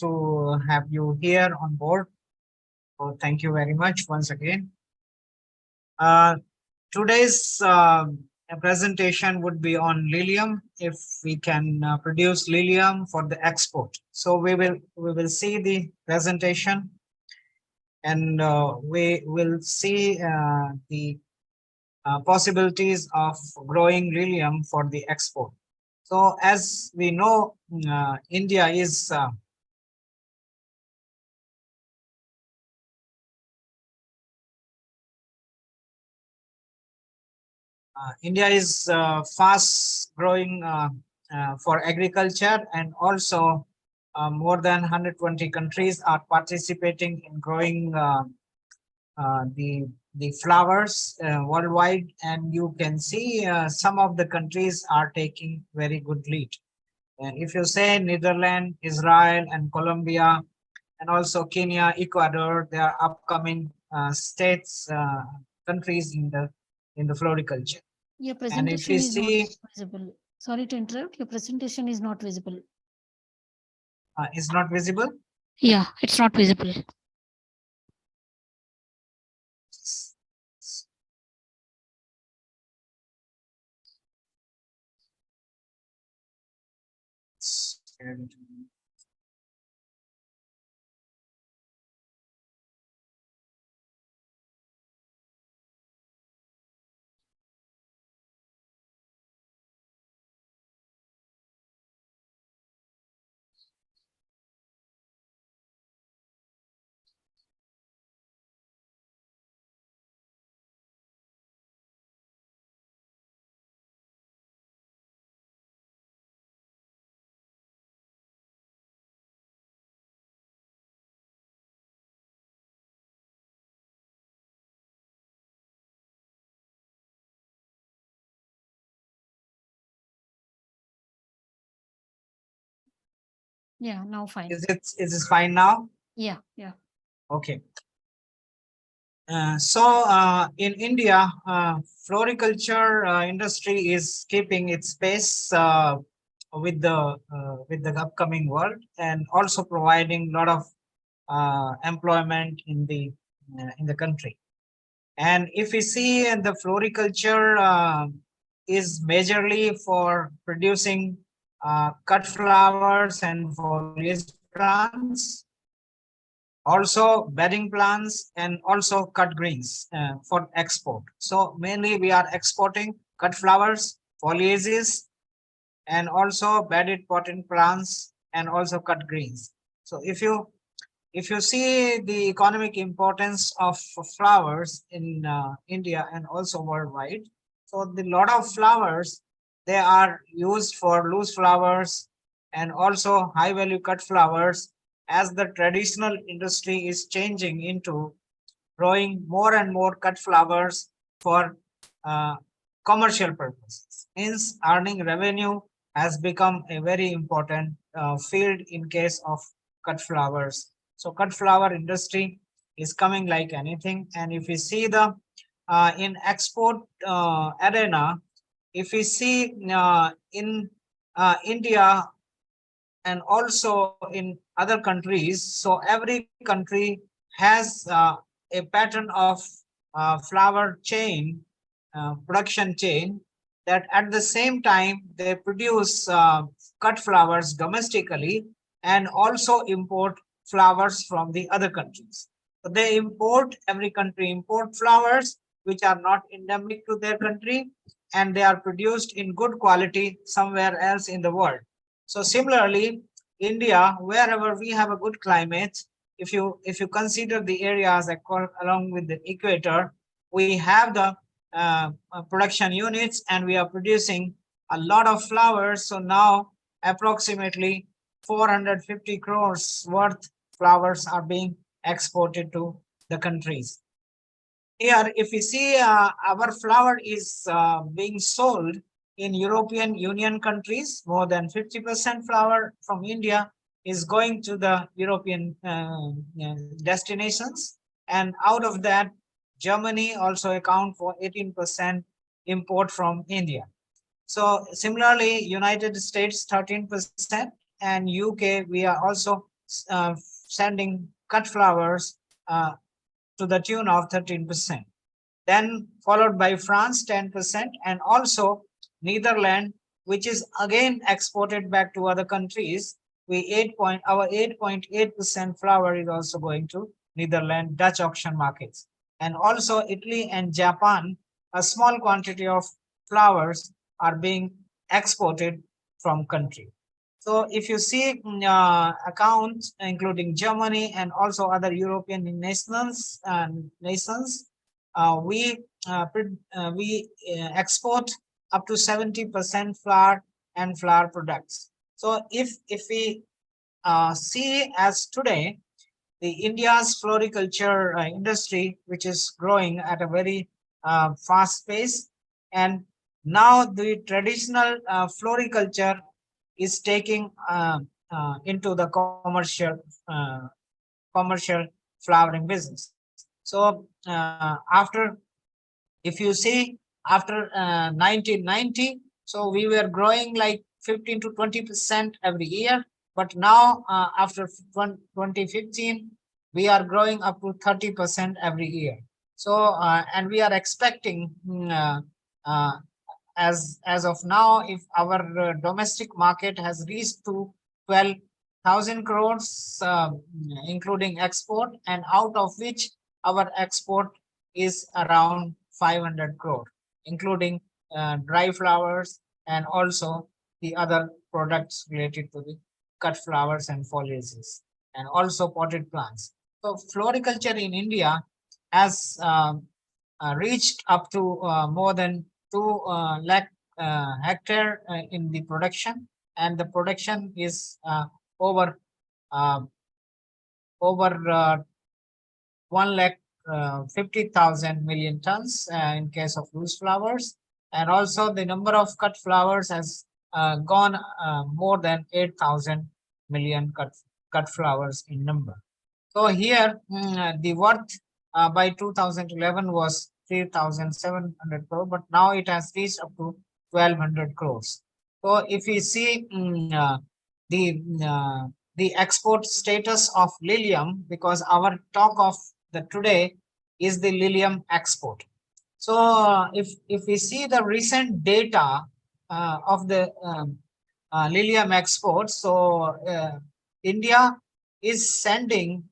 to have you here on board. So thank you very much once again. Uh, Today's presentation would be on Lilium, if we can produce Lilium for the export. So we will see the presentation, and we will see the possibilities of growing Lilium for the export. So as we know, India is fast growing for agriculture, and also more than 120 countries are participating in growing the flowers worldwide, and you can see some of the countries are taking very good lead. If you say Netherlands, Israel, and Colombia, and also Kenya, Ecuador, they are upcoming states, countries in the floriculture. Your And if presentation we is not see, visible. Sorry to interrupt. Your presentation is not visible. is not visible. Yeah, it's not visible. And Yeah, now fine. is it fine now? Yeah, yeah. Okay. So in India, floriculture industry is keeping its pace with the upcoming world, and also providing a lot of employment in the country. And if we see the floriculture is majorly for producing cut flowers and foliage plants, also bedding plants, and also cut greens for export. So mainly we are exporting cut flowers, foliages, and also bedded potting plants, and also cut greens. So if you see the economic importance of flowers in India and also worldwide, so the lot of flowers, they are used for loose flowers and also high value cut flowers, as the traditional industry is changing into growing more and more cut flowers for uh, commercial purposes. Hence, earning revenue has become a very important field in case of cut flowers. So cut flower industry is coming like anything. And if we see the in export arena, if we see in India and also in other countries, so every country has a pattern of flower chain, production chain, that at the same time they produce cut flowers domestically, and also import flowers from the other countries. So they import, every country import flowers which are not endemic to their country, and they are produced in good quality somewhere else in the world. So similarly, India, wherever we have a good climate, if you consider the areas along with the equator, we have the production units, and we are producing a lot of flowers. So now approximately 450 crores worth flowers are being exported to the countries. Here, if you see, our flower is being sold in European Union countries. More than 50% flower from India is going to the European destinations. And out of that, Germany also account for 18% import from India. So similarly, United States 13%, and UK, we are also sending cut flowers to the tune of 13%. Then followed by France 10%, and also Netherlands, which is again exported back to other countries. Our 8.8% flour is also going to Netherlands, Dutch auction markets, and also Italy and Japan. A small quantity of flowers are being exported from country. So if you see accounts including Germany and also other European nations, we export up to 70% flour and flour products. So if we see as today, the India's floriculture industry, which is growing at a very fast pace, and now the traditional floriculture is taking into the commercial flowering business. So after, if you see, after 1990, so we were growing like 15 to 20% every year, but now after 2015, we are growing up to 30% every year. So and we are expecting uh, as of now, if our domestic market has reached to 12,000 crores, including export, and out of which our export is around 500 crore, including dry flowers and also the other products related to the cut flowers and foliages, and also potted plants. So floriculture in India has reached up to more than 2 lakh hectare in the production, and the production is over uh, over 1 lakh 50,000 million tons in case of loose flowers, and also the number of cut flowers has gone more than 8,000 million cut flowers in number. So here the worth by 2011 was 3,700 crore, but now it has reached up to 1,200 crores. So if we see the the export status of Lilium, because our talk of the today is the Lilium export. So if we see the recent data of the Lilium exports, so India is sending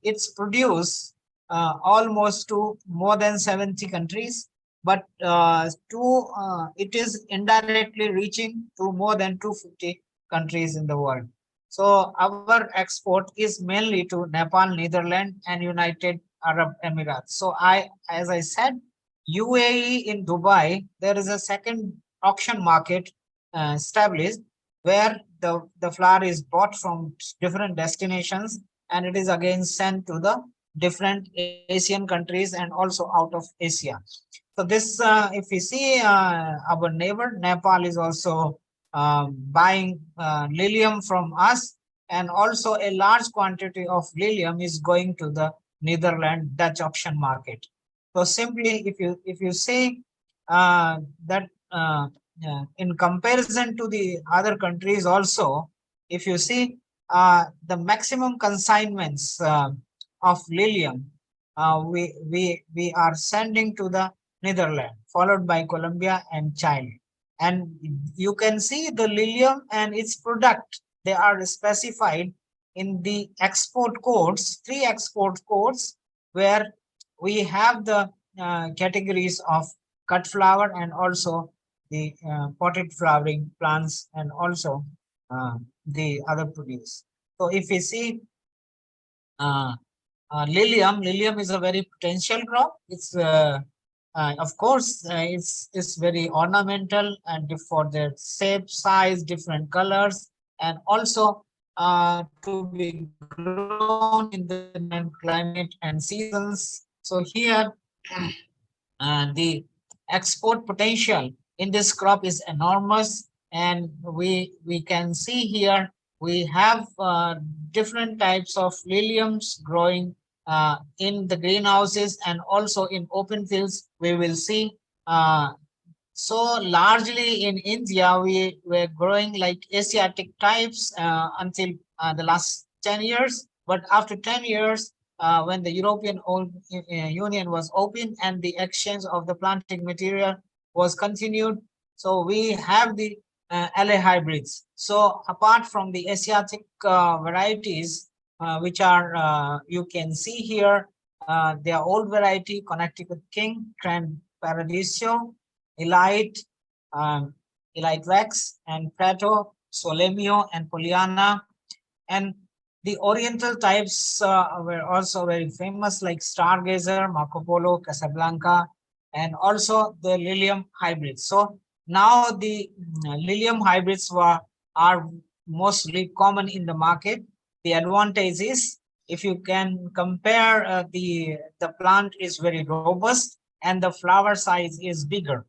its produce almost to more than 70 countries, but it is indirectly reaching to more than 250 countries in the world. So our export is mainly to Nepal, Netherlands, and United Arab Emirates. So as I said, UAE in Dubai, there is a second auction market established, where the flour is bought from different destinations, and it is again sent to the different Asian countries and also out of Asia. So this, if we see our neighbor Nepal is also buying Lilium from us, and also a large quantity of Lilium is going to the Netherlands Dutch auction market. So simply, if you say that in comparison to the other countries also, if you see the maximum consignments of Lilium, we are sending to the Netherlands, followed by Colombia and China. And you can see the Lilium and its product, they are specified in the export codes, 3 export codes, where we have the categories of cut flower and also the potted flowering plants, and also the other produce. So if we see uh, Lilium is a very potential crop. It's of course it's very ornamental, and for their shape, size, different colors, and also to be grown in the different climate and seasons. So here the export potential in this crop is enormous, and we can see here we have different types of Liliums growing in the greenhouses, and also in open fields we will see. So largely in India, we were growing like Asiatic types until the last 10 years, but after 10 years, when the European Union was open and the exchange of the planting material was continued, so we have the LA hybrids. So apart from the Asiatic varieties, which are you can see here, they are old variety: Connecticut King, Grand Paradiso, Elite, um, Elite Rex, and Prato, Solemio, and Poliana. And the Oriental types were also very famous, like Stargazer, Marco Polo, Casablanca, and also the Lilium hybrids. So now the Lilium hybrids are mostly common in the market. The advantage is, if you can compare, the plant is very robust and the flower size is bigger,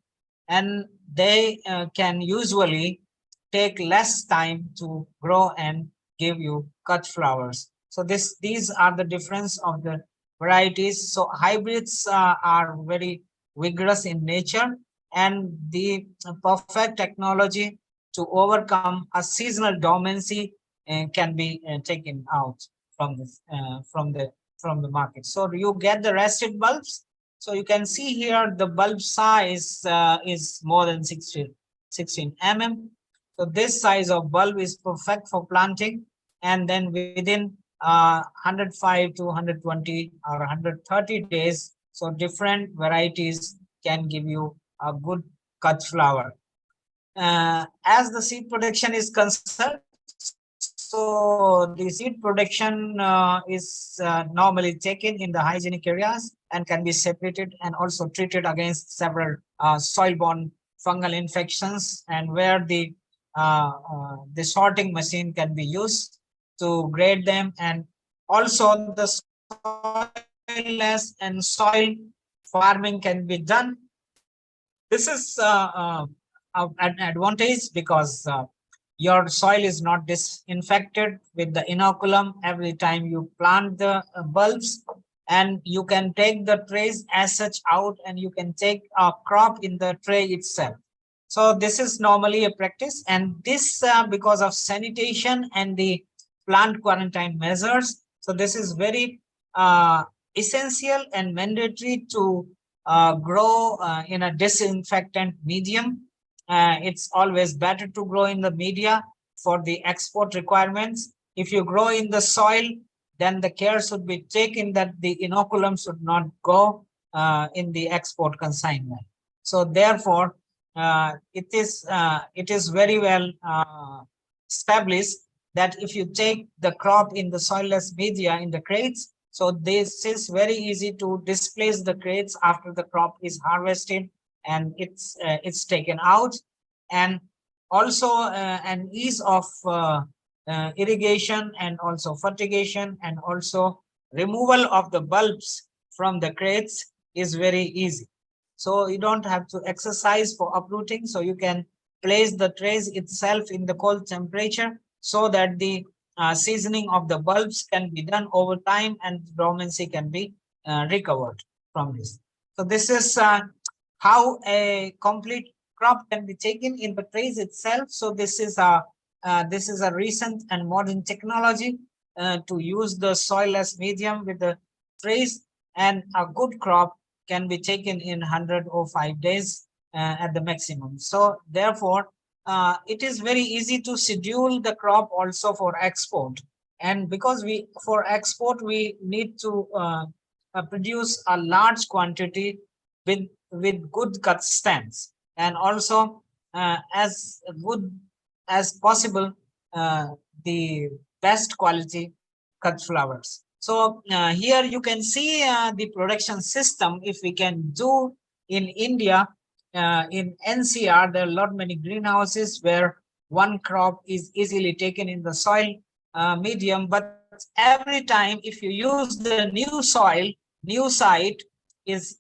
and they can usually take less time to grow and give you cut flowers. So these are the difference of the varieties. So hybrids are very vigorous in nature, and the perfect technology to overcome a seasonal dormancy can be taken out from this from the market. So you get the rested bulbs. So you can see here the bulb size is more than 16 mm. So this size of bulb is perfect for planting, and then within 105 to 120 or 130 days, so different varieties can give you a good cut flower. As the seed production is concerned, so the seed production is normally taken in the hygienic areas and can be separated and also treated against several soil-borne fungal infections, and where the sorting machine can be used to grade them, and also the soilless and soil farming can be done. This is an advantage because your soil is not disinfected with the inoculum every time you plant the bulbs, and you can take the trays as such out, and you can take a crop in the tray itself. So this is normally a practice, and this because of sanitation and the plant quarantine measures. So this is very essential and mandatory to grow in a disinfectant medium. It's always better to grow in the media for the export requirements. If you grow in the soil, then the care should be taken that the inoculum should not go in the export consignment. So therefore, it is very well established that if you take the crop in the soilless media in the crates, so this is very easy to displace the crates after the crop is harvested and it's taken out, and also an ease of irrigation and also fertigation and also removal of the bulbs from the crates is very easy. So you don't have to exercise for uprooting. So you can place the trays itself in the cold temperature so that the seasoning of the bulbs can be done over time and dormancy can be recovered from this. So this is how a complete crop can be taken in the trays itself. So this is a recent and modern technology to use the soilless medium with the trays, and a good crop can be taken in 105 days at the maximum. So therefore, it is very easy to schedule the crop also for export. And because for export, we need to produce a large quantity with good cut stems, and also as good as possible the best quality cut flowers. So here you can see the production system. If we can do in India, in NCR, there are a lot many greenhouses where one crop is easily taken in the soil medium. But every time, if you use the new soil, new site is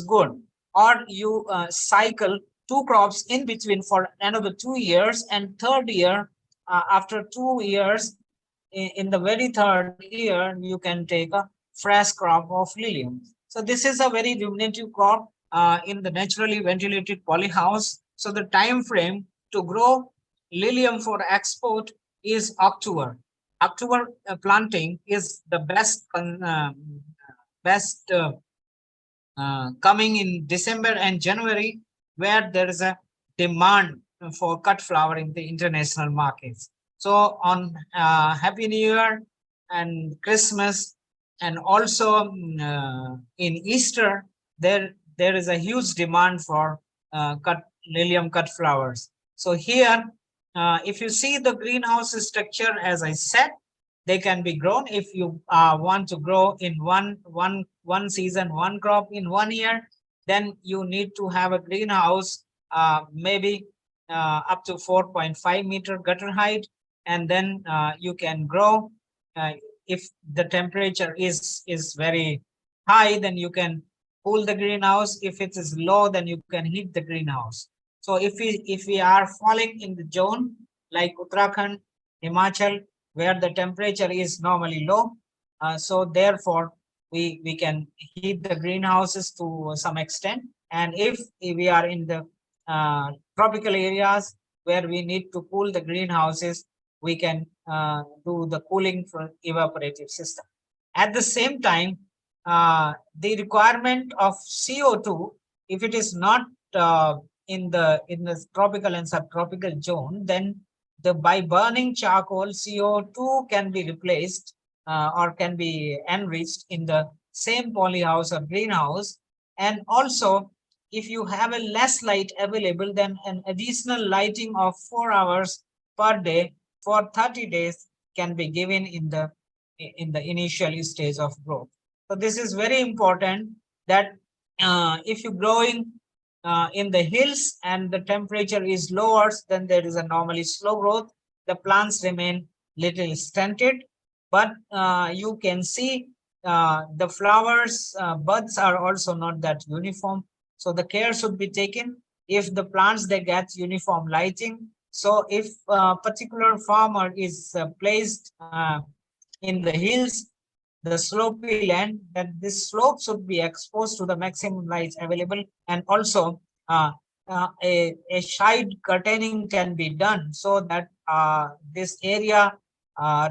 good, or you cycle two crops in between for another 2 years, and third year, after 2 years, in the very third year, you can take a fresh crop of Lilium. So this is a very diminutive crop in the naturally ventilated polyhouse. So the time frame to grow Lilium for export is October. October planting is the best best coming in December and January, where there is a demand for cut flower in the international markets. So on Happy New Year and Christmas, and also in Easter, there is a huge demand for cut Lilium cut flowers. So here, if you see the greenhouse structure, as I said, they can be grown. If you want to grow in one season, one crop in 1 year, then you need to have a greenhouse, maybe up to 4.5 meter gutter height, and then you can grow. If the temperature is very high, then you can cool the greenhouse. If it is low, then you can heat the greenhouse. So if we are falling in the zone like Uttarakhand, Himachal, where the temperature is normally low, so therefore we can heat the greenhouses to some extent. And if we are in the tropical areas where we need to cool the greenhouses, we can do the cooling for evaporative system. At the same time, the requirement of CO2, if it is not in the tropical and subtropical zone, then by burning charcoal, CO2 can be replaced or can be enriched in the same polyhouse or greenhouse. And also, if you have a less light available, then an additional lighting of 4 hours per day for 30 days can be given in the initial stage of growth. So this is very important, that if you're growing in the hills and the temperature is lower, then there is a normally slow growth. The plants remain little stunted, but you can see the flowers, buds are also not that uniform. So the care should be taken. If the plants, they get uniform lighting. So if a particular farmer is placed in the hills, the slopy land, then this slope should be exposed to the maximum light available. And also a shade curtaining can be done, so that this area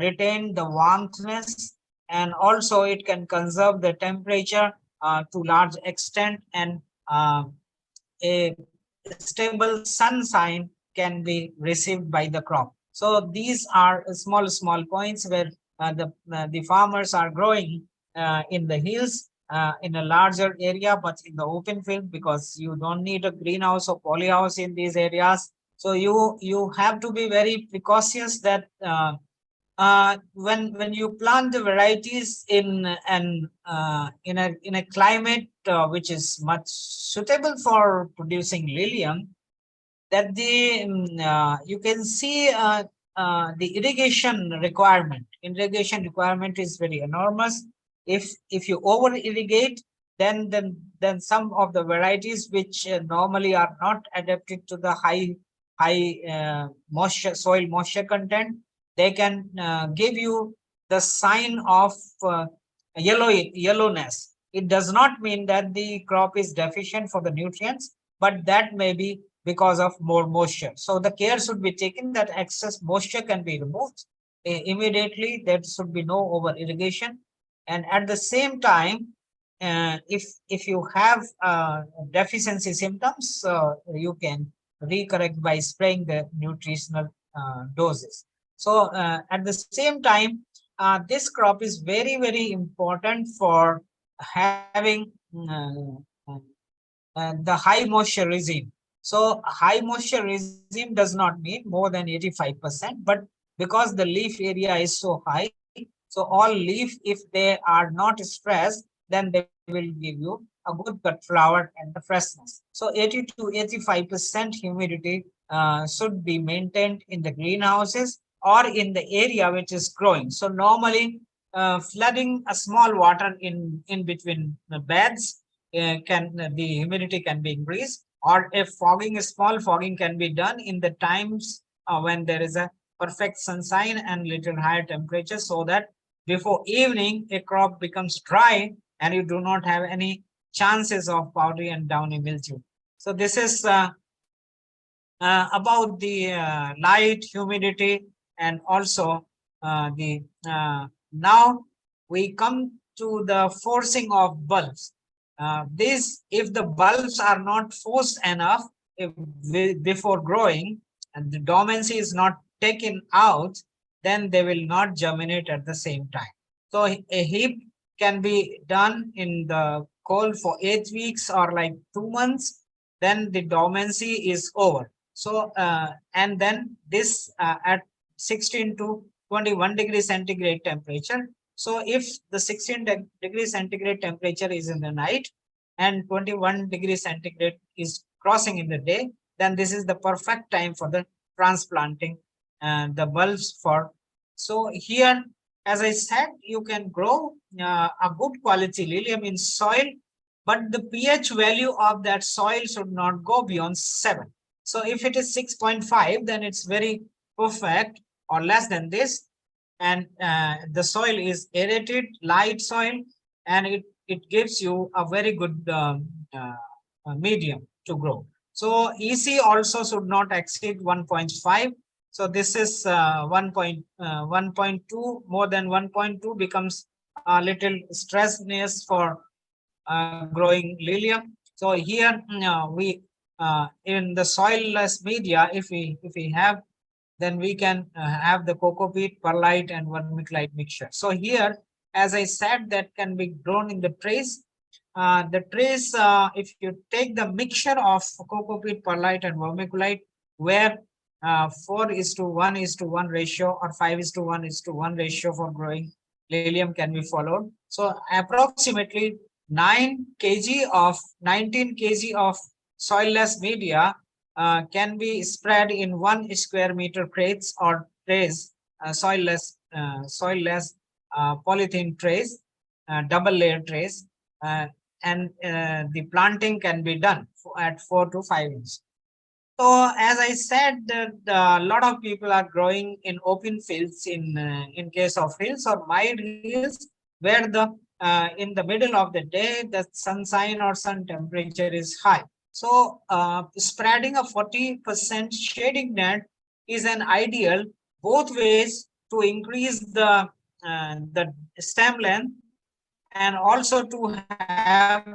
retain the warmthness, and also it can conserve the temperature to large extent, and a stable sunshine can be received by the crop. So these are small points where the farmers are growing in the hills, in a larger area, but in the open field, because you don't need a greenhouse or polyhouse in these areas. So you have to be very precautious that when you plant the varieties in a climate which is much suitable for producing Lilium, that you can see the irrigation requirement is very enormous. If you over irrigate, then some of the varieties which normally are not adapted to the high moisture, soil moisture content, they can give you the sign of yellowness. It does not mean that the crop is deficient for the nutrients, but that may be because of more moisture. So the care should be taken that excess moisture can be removed immediately. There should be no over irrigation. And at the same time, if you have deficiency symptoms, you can recorrect by spraying the nutritional doses. So at the same time, this crop is very important for having the high moisture regime. So high moisture regime does not mean more than 85%, but because the leaf area is so high, so all leaf, if they are not stressed, then they will give you a good cut flower and the freshness. So 80 to 85% humidity should be maintained in the greenhouses or in the area which is growing. So normally flooding a small water in between the beds can the humidity can be increased, or if small fogging can be done in the times when there is a perfect sunshine and little higher temperature, so that before evening a crop becomes dry and you do not have any chances of powdery and downy mildew. So this is about the light, humidity, and also now we come to the forcing of bulbs. This, if the bulbs are not forced enough before growing and the dormancy is not taken out, then they will not germinate at the same time. So a heap can be done in the cold for 8 weeks or like 2 months, then the dormancy is over. So and then this at 16 to 21 degree centigrade temperature. So if the 16 degree centigrade temperature is in the night and 21 degree centigrade is crossing in the day, then this is the perfect time for the transplanting the bulbs for. So here, as I said, you can grow a good quality Lilium in soil, but the pH value of that soil should not go beyond 7. So if it is 6.5, then it's very perfect, or less than this, and the soil is aerated, light soil, and it gives you a very good medium to grow. So EC also should not exceed 1.5. So this is 1.2. More than 1.2 becomes a little stressness for growing Lilium. So here we in the soilless media, if we have, then we can have the cocoa peat, perlite, and vermiculite mixture. So here, as I said, that can be grown in the trays. The trays, if you take the mixture of cocoa peat, perlite, and vermiculite, where 4:1:1 ratio or 5:1:1 ratio for growing Lilium can be followed. So approximately 19 kg of soilless media can be spread in 1 square meter crates or trays, soilless polythene trays, double layer trays, and the planting can be done at 4 to 5 inches. So as I said, that a lot of people are growing in open fields in case of hills or mild hills, where the in the middle of the day the sunshine or sun temperature is high. So spreading a 40% shading net is an ideal, both ways, to increase the stem length and also to have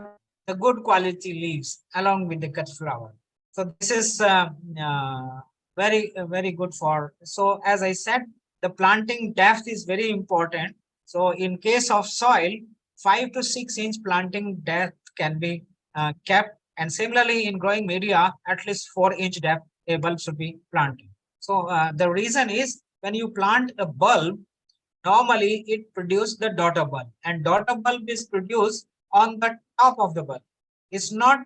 the good quality leaves along with the cut flower. So this is very good for. So as I said, the planting depth is very important. So in case of soil, 5 to 6 inch planting depth can be kept, and similarly in growing media, at least 4 inch depth a bulb should be planted. So the reason is, when you plant a bulb, normally it produces the daughter bulb, and daughter bulb is produced on the top of the bulb. It's not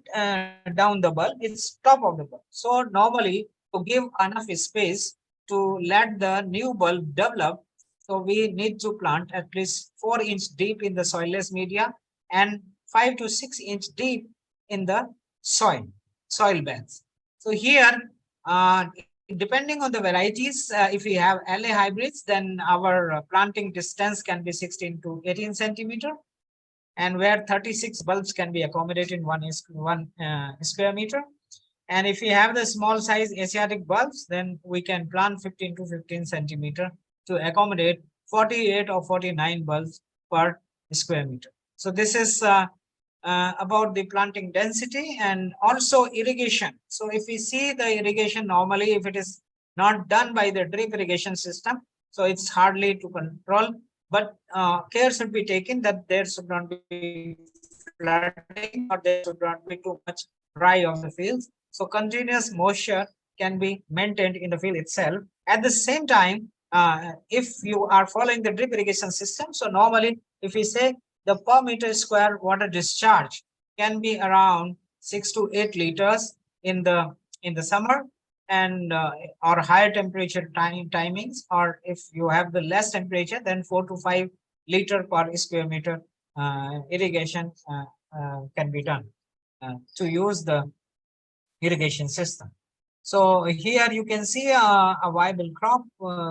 down the bulb, it's top of the bulb. So normally, to give enough space to let the new bulb develop, so we need to plant at least 4 inch deep in the soilless media and 5 to 6 inch deep in the soil beds. So here, depending on the varieties, if we have LA hybrids, then our planting distance can be 16 to 18 centimeter, and where 36 bulbs can be accommodated in one square meter. And if we have the small size Asiatic bulbs, then we can plant 15 to 15 centimeter to accommodate 48 or 49 bulbs per square meter. So this is about the planting density and also irrigation. So if we see the irrigation, normally if it is not done by the drip irrigation system, so it's hardly to control, but care should be taken that there should not be flooding or there should not be too much dry of the fields. So continuous moisture can be maintained in the field itself. At the same time, if you are following the drip irrigation system, so normally if we say the per meter square water discharge can be around 6 to 8 liters in the summer, and or higher temperature timings, or if you have the less temperature, then 4 to 5 liter per square meter irrigation can be done to use the irrigation system. So here you can see a viable crop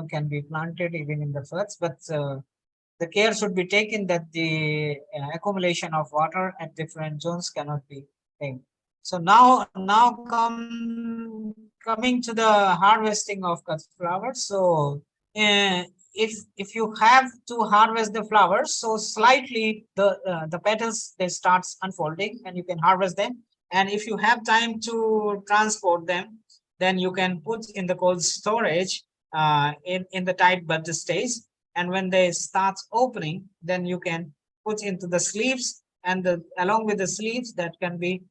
can be planted even in the floods, but the care should be taken that the accumulation of water at different zones cannot be taken. So now coming to the harvesting of cut flowers. So if you have to harvest the flowers, so slightly the petals, they starts unfolding and you can harvest them. And if you have time to transport them, then you can put in the cold storage in the tight bud stage. And when they start opening, then you can put into the sleeves, and along with the sleeves, that can be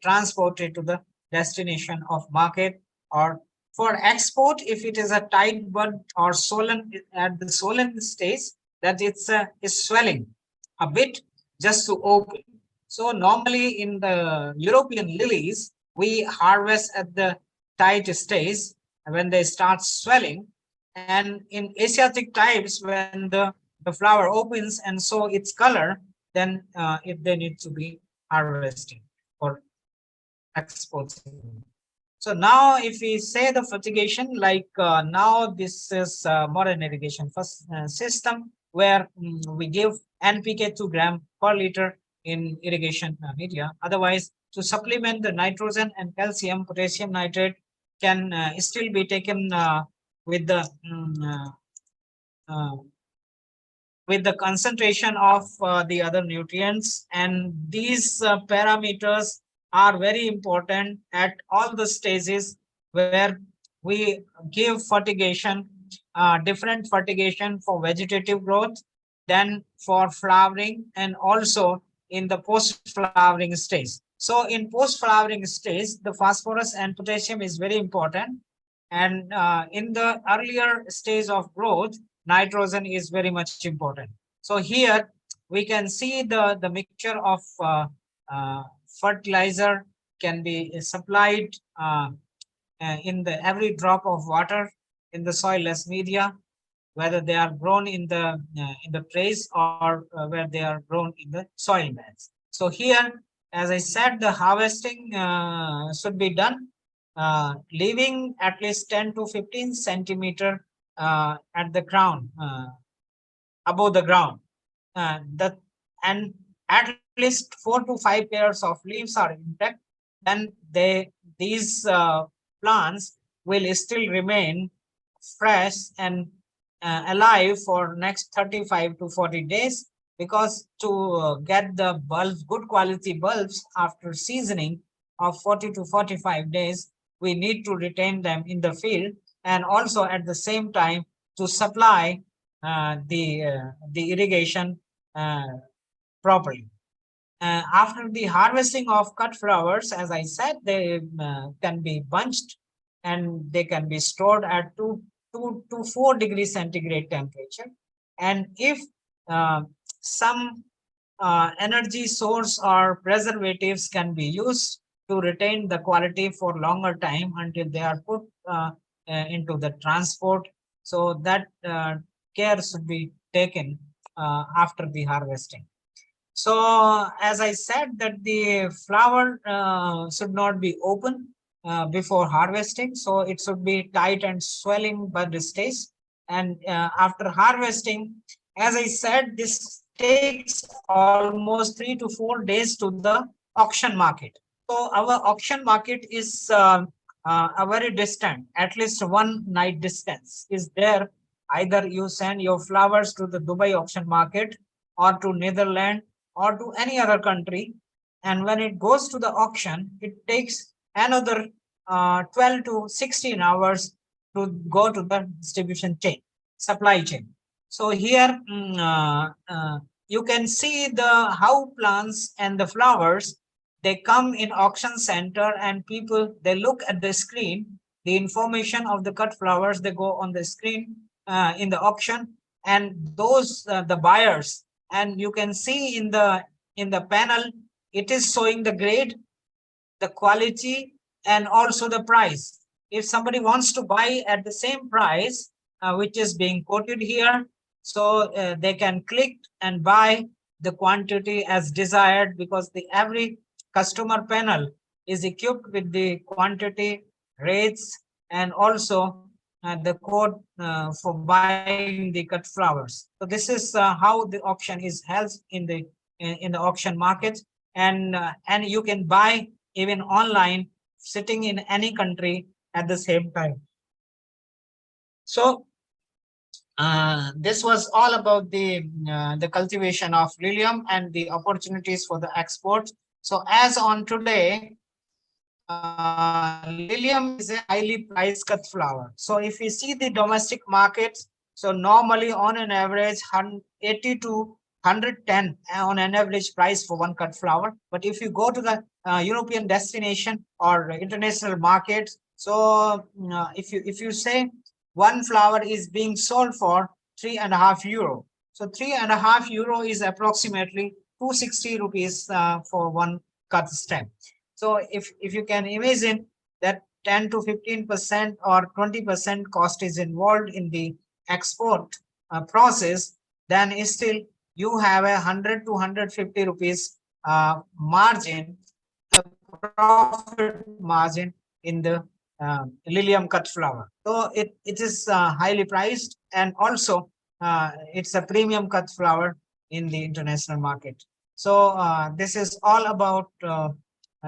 transported to the destination of market. Or for export, if it is a tight bud or swollen at the swollen stage, that is swelling a bit just to open. So normally in the European lilies, we harvest at the tight stage when they start swelling. And in Asiatic types, when the flower opens and so its color, then if they need to be harvesting for exporting. So now if we say the fertigation, like now this is modern irrigation first system, where we give NPK 2 gram per liter in irrigation media. Otherwise, to supplement the nitrogen and calcium, potassium nitrate can still be taken with the uh, with the concentration of the other nutrients. And these parameters are very important at all the stages where we give fertigation, different fertigation for vegetative growth, then for flowering, and also in the post flowering stage. So in post flowering stage, the phosphorus and potassium is very important. And in the earlier stage of growth, nitrogen is very much important. So here we can see the mixture of fertilizer can be supplied in the every drop of water in the soilless media, whether they are grown in the trays or where they are grown in the soil beds. So here, as I said, the harvesting should be done, leaving at least 10 to 15 centimeter at the ground, above the ground. That and at least 4 to 5 pairs of leaves are intact, then these plants will still remain fresh and alive for next 35 to 40 days. Because to get the bulbs, good quality bulbs, after seasoning of 40 to 45 days, we need to retain them in the field, and also at the same time to supply the irrigation uh, properly. After the harvesting of cut flowers, as I said, they can be bunched and they can be stored at 2 to 4 degrees centigrade temperature. And if uh, some energy source or preservatives can be used to retain the quality for longer time until they are put into the transport. So that care should be taken after the harvesting. So as I said, that the flower should not be open before harvesting. So it should be tight and swelling bud stage. And after harvesting, as I said, this takes almost 3 to 4 days to the auction market. So our auction market is a very distant, at least one night distance is there. Either you send your flowers to the Dubai auction market, or to Netherlands, or to any other country. And when it goes to the auction, it takes another 12 to 16 hours to go to the distribution chain, supply chain. So here you can see the how plants and the flowers, they come in auction center, and people, they look at the screen, the information of the cut flowers, they go on the screen in the auction, and those the buyers, and you can see in the panel, it is showing the grade, the quality, and also the price. If somebody wants to buy at the same price which is being quoted here, so they can click and buy the quantity as desired, because the every customer panel is equipped with the quantity, rates, and also the code for buying the cut flowers. So this is how the auction is held in the auction market. And you can buy even online, sitting in any country at the same time. So this was all about the cultivation of Lilium and the opportunities for the export. So as on today, Lilium is a highly priced cut flower. So if we see the domestic markets, so normally on an average 80 to 110 on an average price for one cut flower. But if you go to the European destination or international markets, so if you say one flower is being sold for €3.5. So €3.5 is approximately 260 rupees for one cut stem. So if you can imagine that 10 to 15% or 20% cost is involved in the export process, then still you have 100 to 150 rupees margin, the profit margin in the Lilium cut flower. So it is highly priced, and also it's a premium cut flower in the international market. So this is all about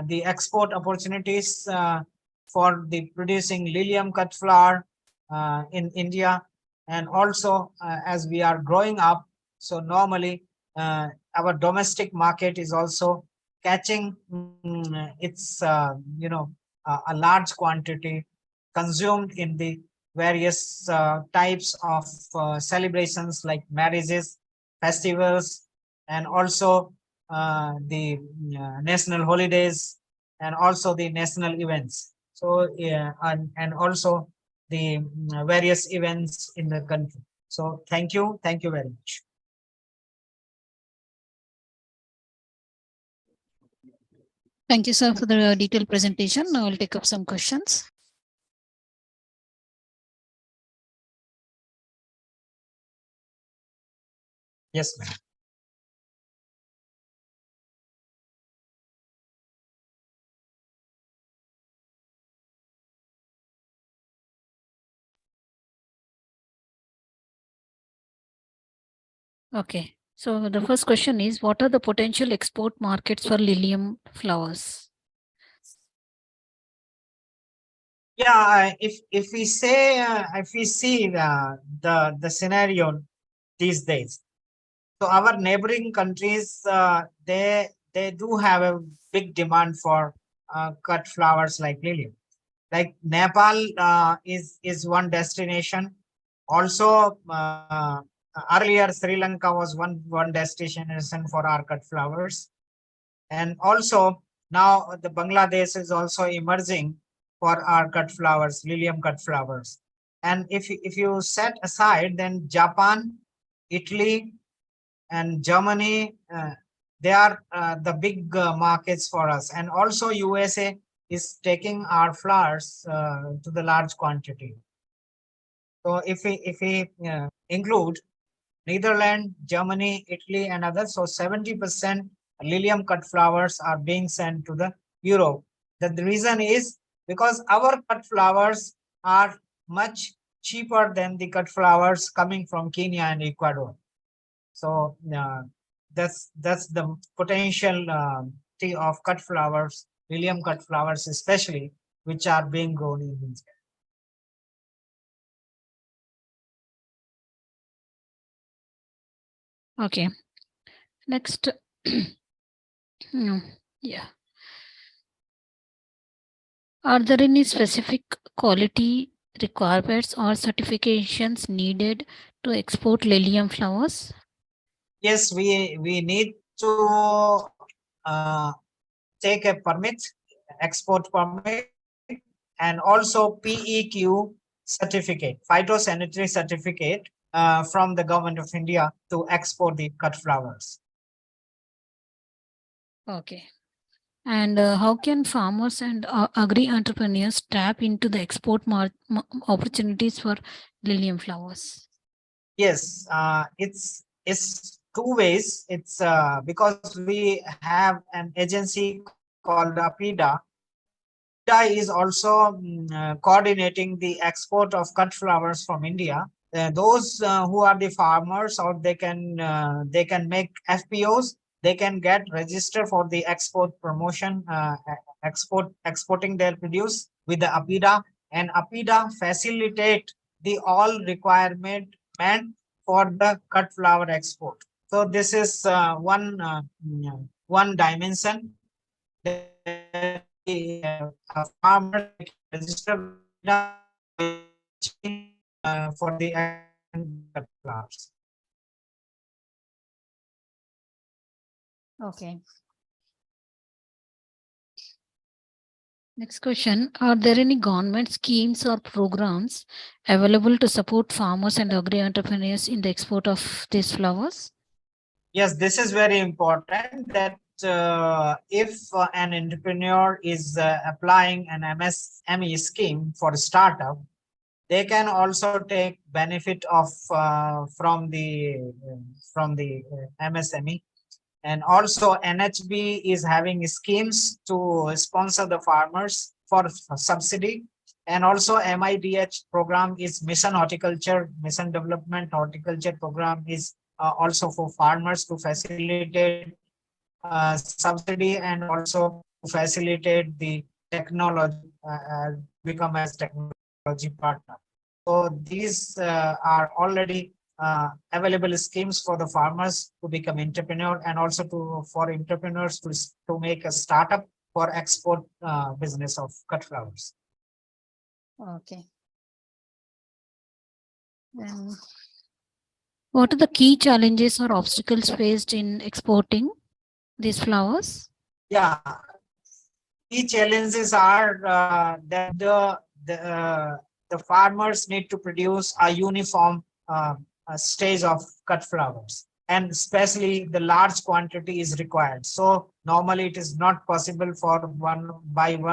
the export opportunities for the producing Lilium cut flower in India. And also as we are growing up, so normally our domestic market is also catching its a large quantity consumed in the various types of celebrations like marriages, festivals, and also the national holidays, and also the national events. So yeah, and also the various events in the country. So thank you very much. Thank you, sir, for the detailed presentation. Now I'll take up some questions. Yes, ma'am. Okay. So the first question is, what are the potential export markets for Lilium flowers? Yeah, if we say if we see the scenario these days, so our neighboring countries they do have a big demand for cut flowers like lily. Like Nepal is one destination. Also, earlier Sri Lanka was one destination for our cut flowers, and also now the Bangladesh is also emerging for our cut flowers, Lilium cut flowers. And if you set aside, then Japan, Italy, and Germany, they are the big markets for us. And also USA is taking our flowers to the large quantity. So if we include Netherlands, Germany, Italy, and others, so 70% Lilium cut flowers are being sent to the Europe. The reason is because our cut flowers are much cheaper than the cut flowers coming from Kenya and Ecuador. So that's the potential of cut flowers, Lilium cut flowers especially, which are being grown in India. Okay. Next. Yeah. Are there any specific quality requirements or certifications needed to export Lilium flowers? Yes, we need to uh, take a permit, export permit, and also PEQ certificate, phytosanitary certificate from the government of India to export the cut flowers. Okay. And how can farmers and agri entrepreneurs tap into the export opportunities for Lilium flowers? Yes, it's two ways. It's because we have an agency called APIDA. APIDA is also coordinating the export of cut flowers from India. Those who are the farmers, or they can make FPOs. They can get registered for the export promotion, exporting their produce with the APIDA, and APIDA facilitate the all requirement meant for the cut flower export. So this is one dimension that farmers they can register with IDA for the export of the cut flowers. Okay. Next question. Are there any government schemes or programs available to support farmers and agri-entrepreneurs in the export of these flowers? Yes, this is very important that if an entrepreneur is applying an MSME scheme for a startup, they can also take benefit of from the MSME. And also NHB is having schemes to sponsor the farmers for subsidy. And also MIDH program is Mission Horticulture, Mission Development Horticulture program is also for farmers to facilitate subsidy and also to facilitate the technology become as technology partner. So these are already available schemes for the farmers to become entrepreneur and also to for entrepreneurs to make a startup for export business of cut flowers. Okay. Then what are the key challenges or obstacles faced in exporting these flowers? Yeah, key challenges are that the farmers need to produce a uniform stage of cut flowers, and especially the large quantity is required. So normally it is not possible for one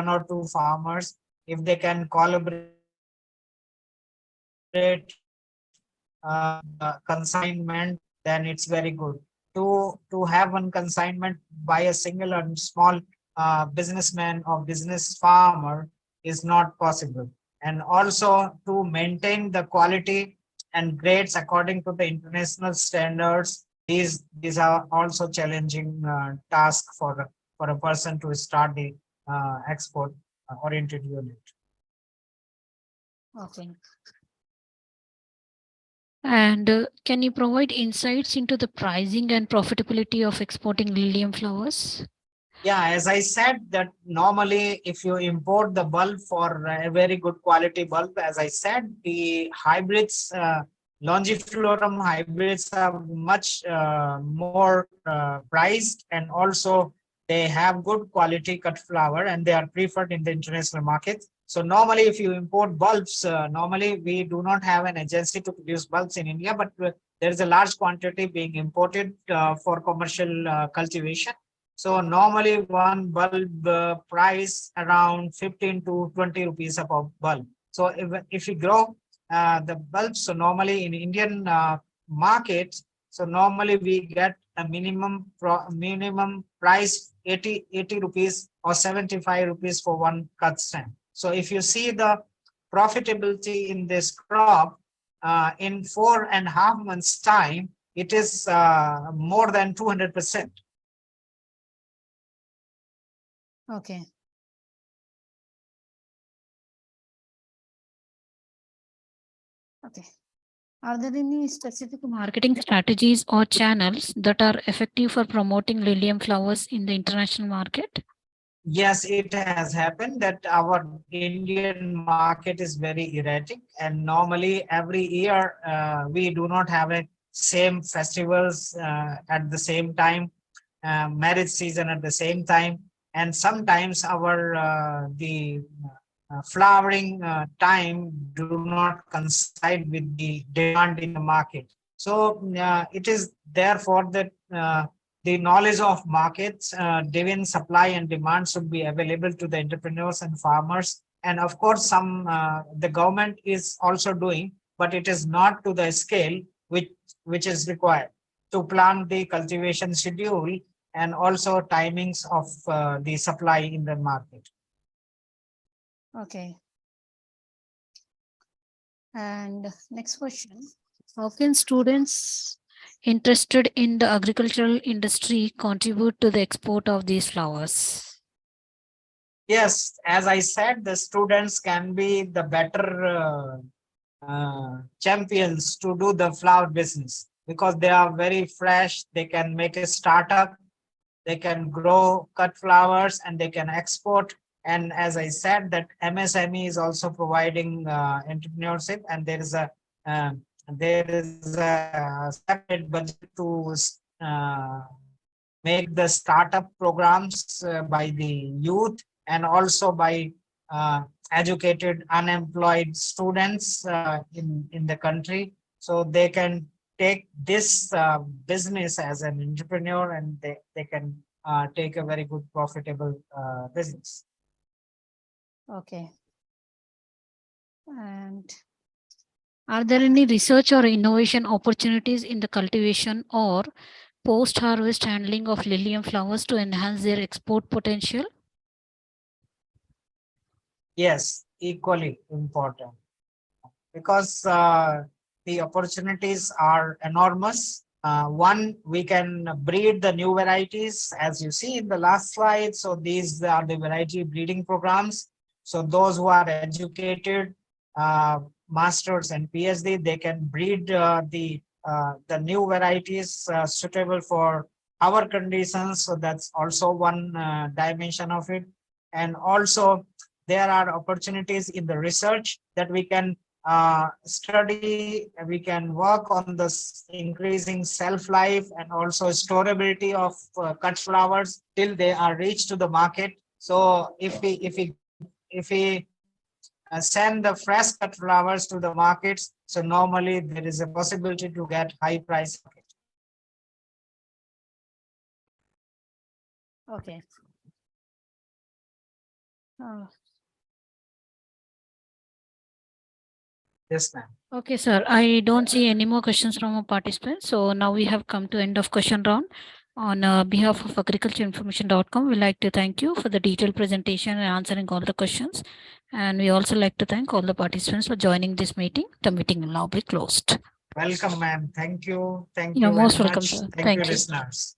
or two farmers. If they can collaborate consignment, then it's very good. To have one consignment by a single and small businessman or business farmer is not possible. And also to maintain the quality and grades according to the international standards, these are also challenging task for a person to start the export oriented unit. Okay. And can you provide insights into the pricing and profitability of exporting Lilium flowers? Yeah, as I said that normally if you import the bulb for a very good quality bulb, as I said, the hybrids, longiflorum hybrids are much more priced, and also they have good quality cut flower and they are preferred in the international market. So normally if you import bulbs, normally we do not have an agency to produce bulbs in India, but there is a large quantity being imported for commercial cultivation. So normally one bulb price around 15 to 20 rupees a bulb. So if you grow the bulbs, so normally in Indian market, so normally we get a minimum price 80 rupees or 75 rupees for one cut stand. So if you see the profitability in this crop in 4.5 months time, it is more than 200%. Okay. Okay. Are there any specific marketing strategies or channels that are effective for promoting Lilium flowers in the international market? Yes, it has happened that our Indian market is very erratic, and normally every year we do not have a same festivals at the same time, marriage season at the same time, and sometimes our the flowering time do not coincide with the demand in the market. So it is therefore that the knowledge of markets, given supply and demand should be available to the entrepreneurs and farmers. And of course, the government is also doing, but it is not to the scale which is required to plan the cultivation schedule and also timings of the supply in the market. Okay. And next question. How can students interested in the agricultural industry contribute to the export of these flowers? Yes, as I said, the students can be the better champions to do the flower business because they are very fresh. They can make a startup, they can grow, cut flowers, and they can export. And as I said, that MSME is also providing entrepreneurship, and there is a separate budget to make the startup programs by the youth and also by educated unemployed students in the country, so they can take this business as an entrepreneur, and they can take a very good profitable business. Okay. And are there any research or innovation opportunities in the cultivation or post-harvest handling of Lilium flowers to enhance their export potential? Yes, equally important, because the opportunities are enormous. One, we can breed the new varieties, as you see in the last slide. So these are the variety breeding programs. So those who are educated, masters and PhD, they can breed the new varieties suitable for our conditions. So that's also one dimension of it. And also there are opportunities in the research that we can study. We can work on this increasing shelf life and also storability of cut flowers till they are reached to the market. So if we send the fresh cut flowers to the markets, so normally there is a possibility to get high price. Okay. Yes, ma'am. Okay, sir. I don't see any more questions from our participants. So now we have come to end of question round. On behalf of agricultureinformation.com, we like to thank you for the detailed presentation and answering all the questions. And we also like to thank all the participants for joining this meeting. The meeting will now be closed. Welcome, ma'am. Thank you. Thank You're you most very welcome, much. sir. Thank you, Thank you. listeners.